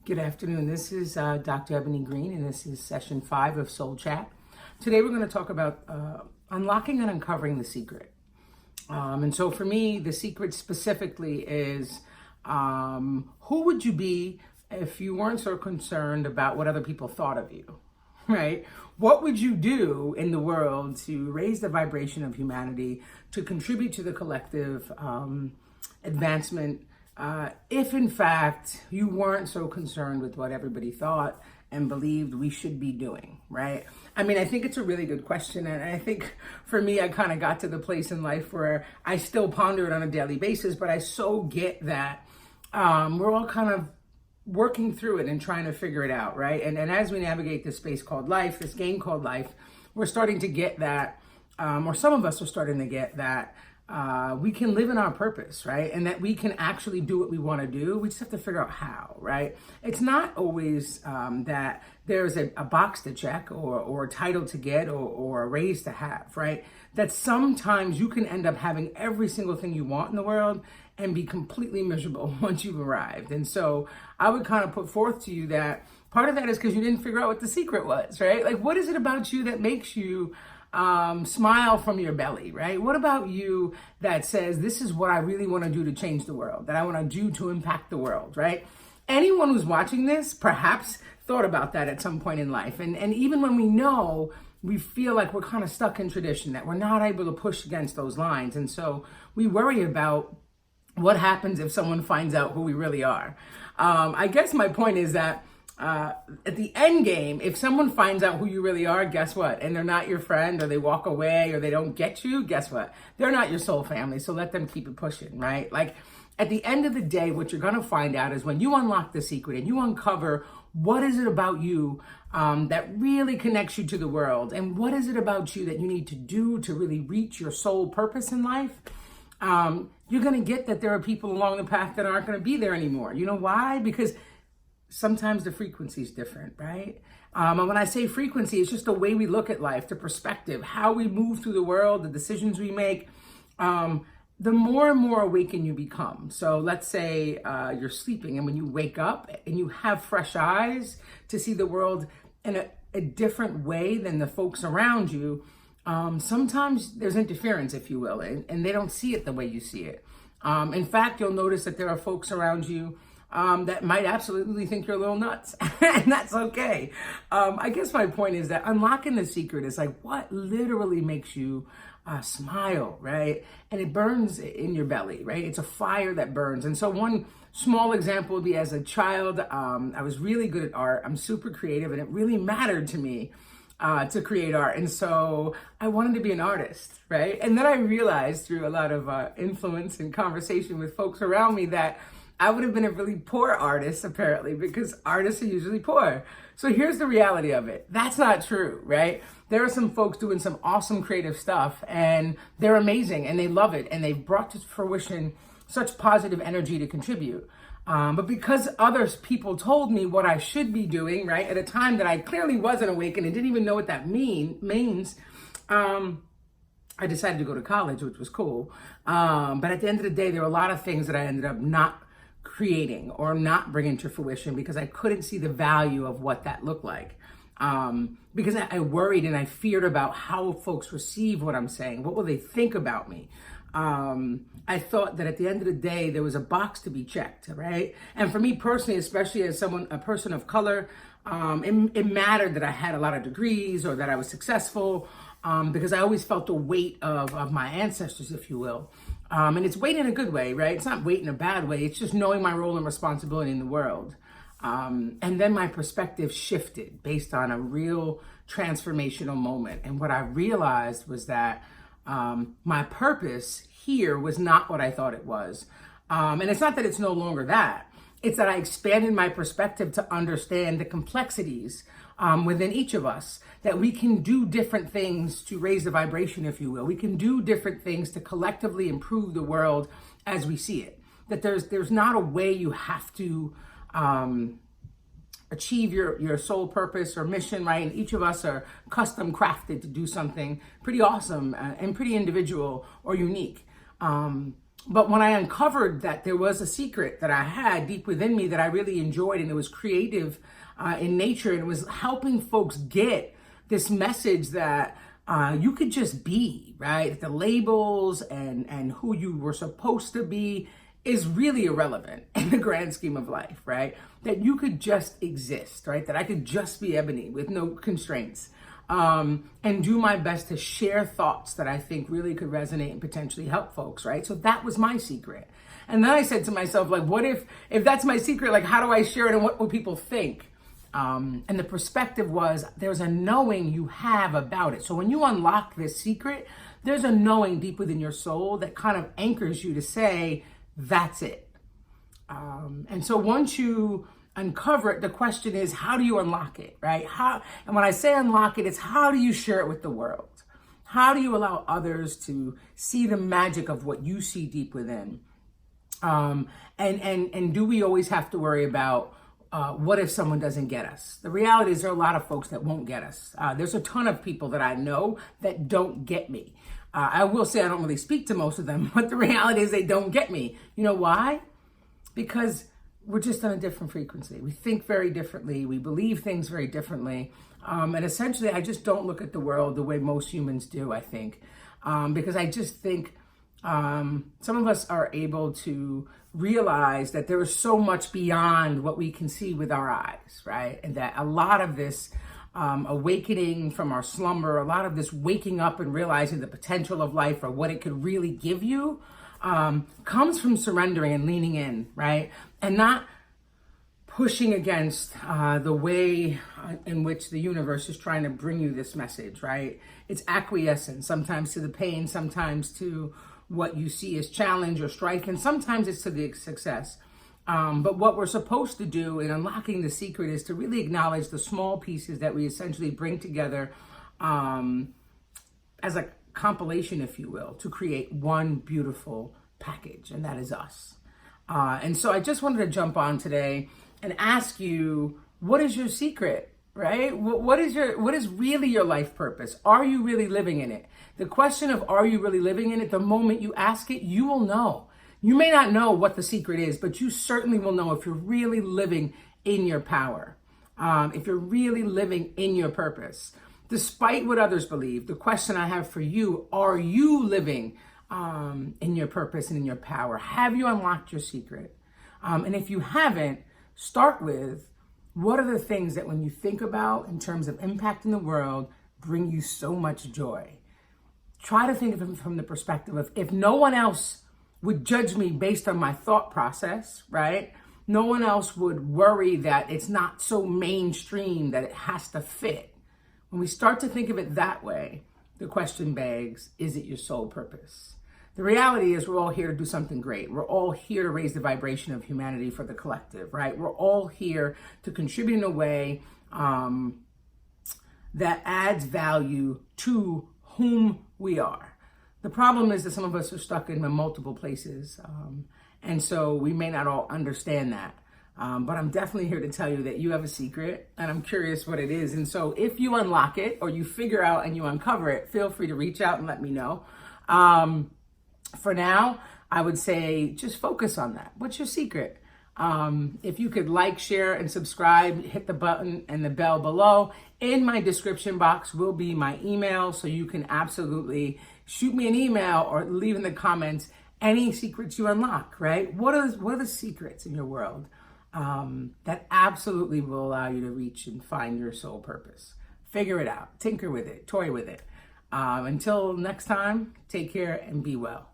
Good afternoon. This is Dr. Ebony Green, and this is session 5 of Soul Chat. Today, we're going to talk about unlocking and uncovering the secret. And so, for me, the secret specifically is who would you be if you weren't so concerned about what other people thought of you, right? What would you do in the world to raise the vibration of humanity, to contribute to the collective advancement? If in fact you weren't so concerned with what everybody thought and believed we should be doing, right? I mean, I think it's a really good question. And I think for me, I kind of got to the place in life where I still ponder it on a daily basis, but I so get that we're all kind of working through it and trying to figure it out, right? And as we navigate this space called life, this game called life, we're starting to get that, or some of us are starting to get that, we can live in our purpose, right? And that we can actually do what we want to do. We just have to figure out how, right? It's not always that there's a box to check or a title to get or a raise to have, right? That sometimes you can end up having every single thing you want in the world and be completely miserable once you've arrived. And so I would kind of put forth to you that part of that is because you didn't figure out what the secret was, right? Like, what is it about you that makes you smile from your belly, right? What about you that says, this is what I really want to do to change the world, that I want to do to impact the world, right? Anyone who's watching this perhaps thought about that at some point in life. And even when we know, we feel like we're kind of stuck in tradition, that we're not able to push against those lines. And so we worry about what happens if someone finds out who we really are. I guess my point is that at the end game, if someone finds out who you really are, guess what? And they're not your friend, or they walk away, or they don't get you, guess what? They're not your soul family. So let them keep it pushing, right? Like, at the end of the day, what you're going to find out is when you unlock the secret and you uncover what is it about you that really connects you to the world, and what is it about you that you need to do to really reach your soul purpose in life, you're going to get that there are people along the path that aren't going to be there anymore. You know why? Because sometimes the frequency is different, right? And when I say frequency, it's just the way we look at life, the perspective, how we move through the world, the decisions we make. The more and more awakened you become. So let's say you're sleeping, and when you wake up and you have fresh eyes to see the world in a different way than the folks around you, sometimes there's interference, if you will, and they don't see it the way you see it. In fact, you'll notice that there are folks around you that might absolutely think you're a little nuts, and that's okay. I guess my point is that unlocking the secret is like what literally makes you smile, right? And it burns in your belly, right? It's a fire that burns. And so one small example would be, as a child, I was really good at art. I'm super creative, and it really mattered to me to create art. And so I wanted to be an artist, right? And then I realized through a lot of influence and conversation with folks around me that I would have been a really poor artist, apparently, because artists are usually poor. So here's the reality of it. That's not true, right? There are some folks doing some awesome creative stuff, and they're amazing, and they love it, and they've brought to fruition such positive energy to contribute. But because other people told me what I should be doing, right, at a time that I clearly wasn't awakened and didn't even know what that means, I decided to go to college, which was cool. But at the end of the day, there were a lot of things that I ended up not creating or not bringing to fruition because I couldn't see the value of what that looked like. Because I worried and I feared about how folks receive what I'm saying. What will they think about me? I thought that at the end of the day, there was a box to be checked, right? And for me personally, especially as a person of color, it mattered that I had a lot of degrees or that I was successful, because I always felt the weight of my ancestors, if you will. And it's weight in a good way, right? It's not weight in a bad way. It's just knowing my role and responsibility in the world. And then my perspective shifted based on a real transformational moment. And what I realized was that my purpose here was not what I thought it was. And it's not that it's no longer that. It's that I expanded my perspective to understand the complexities within each of us, that we can do different things to raise the vibration, if you will. We can do different things to collectively improve the world as we see it. That there's not a way you have to achieve your soul purpose or mission, right? And each of us are custom crafted to do something pretty awesome and pretty individual or unique. But when I uncovered that there was a secret that I had deep within me that I really enjoyed, and it was creative in nature, and it was helping folks get this message that you could just be, right? The labels and who you were supposed to be is really irrelevant in the grand scheme of life, right? That you could just exist, right? That I could just be Ebony with no constraints. And do my best to share thoughts that I think really could resonate and potentially help folks, right? So that was my secret. And then I said to myself, like, what if that's my secret, like, how do I share it and what will people think? And the perspective was there's a knowing you have about it. So when you unlock this secret, there's a knowing deep within your soul that kind of anchors you to say, that's it. And so once you uncover it, the question is, how do you unlock it, right? And when I say unlock it, it's how do you share it with the world? How do you allow others to see the magic of what you see deep within? And do we always have to worry about what if someone doesn't get us? The reality is there are a lot of folks that won't get us. There's a ton of people that I know that don't get me. I will say I don't really speak to most of them, but the reality is they don't get me. You know why? Because we're just on a different frequency. We think very differently. We believe things very differently. And essentially, I just don't look at the world the way most humans do, I think. Because I just think some of us are able to realize that there is so much beyond what we can see with our eyes, right? And that a lot of this awakening from our slumber, a lot of this waking up and realizing the potential of life or what it could really give you comes from surrendering and leaning in, right? And not pushing against the way in which the universe is trying to bring you this message, right? It's acquiescence, sometimes to the pain, sometimes to what you see as challenge or strife, and sometimes it's to the success. But what we're supposed to do in unlocking the secret is to really acknowledge the small pieces that we essentially bring together as a compilation, if you will, to create one beautiful package, and that is us. And so I just wanted to jump on today and ask you, what is your secret, right? What is really your life purpose? Are you really living in it? The question of are you really living in it, the moment you ask it, you will know. You may not know what the secret is, but you certainly will know if you're really living in your power, if you're really living in your purpose. Despite what others believe, the question I have for you, are you living in your purpose and in your power? Have you unlocked your secret? And if you haven't, start with, what are the things that when you think about in terms of impact in the world, bring you so much joy? Try to think of it from the perspective of, if no one else would judge me based on my thought process, right? No one else would worry that it's not so mainstream that it has to fit. When we start to think of it that way, the question begs, is it your sole purpose? The reality is we're all here to do something great. We're all here to raise the vibration of humanity for the collective, right? We're all here to contribute in a way that adds value to whom we are. The problem is that some of us are stuck in multiple places. And so we may not all understand that. But I'm definitely here to tell you that you have a secret, and I'm curious what it is. And so if you unlock it or you figure out and you uncover it, feel free to reach out and let me know. For now, I would say just focus on that. What's your secret? If you could like, share, and subscribe, hit the button and the bell below. In my description box will be my email, so you can absolutely shoot me an email or leave in the comments any secrets you unlock, right? What are the secrets in your world that absolutely will allow you to reach and find your soul purpose? Figure it out, tinker with it, toy with it. Until next time, take care and be well.